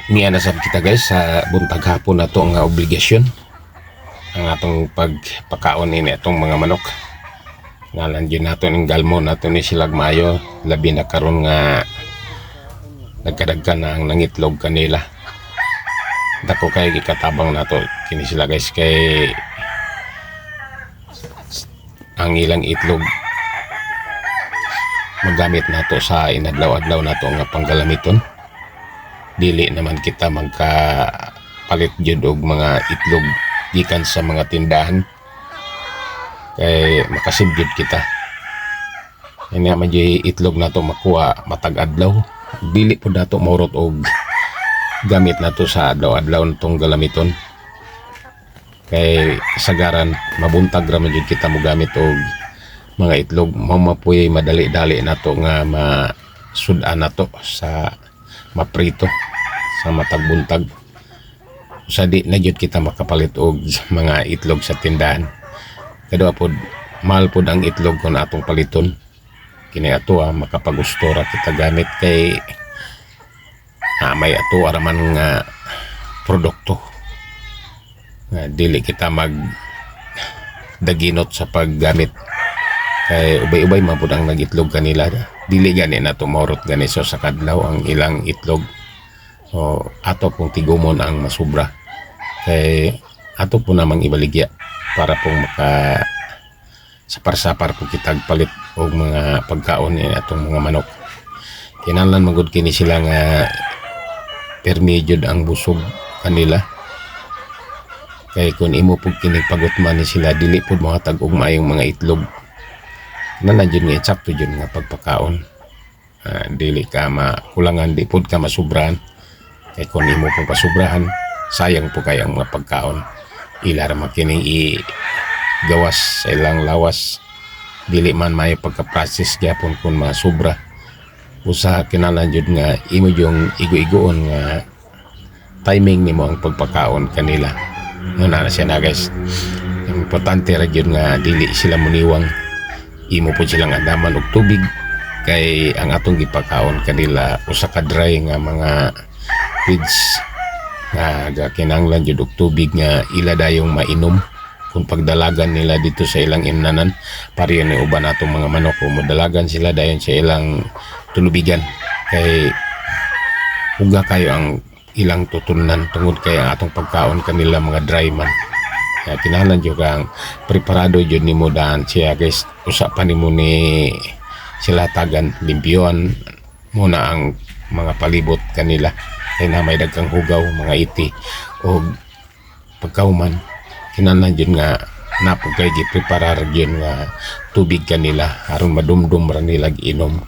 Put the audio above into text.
Niya na sab kita guys sa buntag hapon na to nga obligasyon ang atong pagpakaon ini atong mga manok. Nalandyan nato ng galmo nato ni silag maayo labi na karon nga nagkadagkan na ang nangitlog kanila. Dako kay gikatabang nato kini sila guys kay ang ilang itlog magamit nato sa inadlaw-adlaw nato nga panggalamiton. Dili naman kita magkapalit jud og mga itlog gikan sa mga tindahan kay makasibjud kita. Ini man jay itlog nato makuha matag adlaw, dili pud nato maurot og gamit nato sa adlaw-adlaw natong galamiton kay kasagaran mabuntag ra man jud kita mo gamit og mga itlog. Mapuy madali-dali nato nga masud-an nato sa maprito sa matag-buntag sa di na jud kita makapalit og mga itlog sa tindahan. Kadua pod mahal pod ang itlog kung atong paliton kini ato makapagusto ra kita gamit kay may ato araman nga produkto dili kita mag daginot sa paggamit kay ubay-ubay mapud ang nagitlog kanila. Dili gani nato maurot gani so sa kadlaw ang ilang itlog. So ato pong tigumon ang masubra kay ato po namang ibaligya para pong maka sapar-sapar po kitag palit og mga pagkaon ni atong mga manok. Kinahanglan magud kini sila nga permi jud ang busog kanila kay kun imo pug kini pagutman ni sila dili pud mohatag og maayong mga itlog. Nanadyon nga eksakto jud nga pagpakaon. Dili ka makulangan, di pud ka masubrahan kay kung imo pong pasubrahan sayang po kay ang mga pagkaon. Ila ra makining gawas sa ilang lawas, dili man may pagka-process gyapon kung masubra. Usa kinahanglan jud nga imo yung igo-igoon nga timing nimo ang pagpakaon kanila. Na siya na guys. Importante ra jud nga dili sila muniwang. Imo po silang andaman og tubig kay ang atong gipakaon kanila usa ka dry nga mga feeds nga kinahanglan jud og tubig nga ila dayong mainom kung pagdalagan nila dito sa ilang imnanan. Pareho ni uban atong mga manok kung modalagan sila dayon sa ilang tulubigan kay uga kayo ang ilang tutunan tungod kay ang atong pagkaon kanila mga dry man. Kaya kinahanglan jud kang preparado jud nimo daan siya guys. Usa pa nimo ni sila tagan limpyon muna ang mga palibot kanila kay na may dagkang hugaw mga iti o pagkauman. Kinahanglan jud nga napog kay gipreparar jud nga tubig kanila aron madumdum ra nila giinom.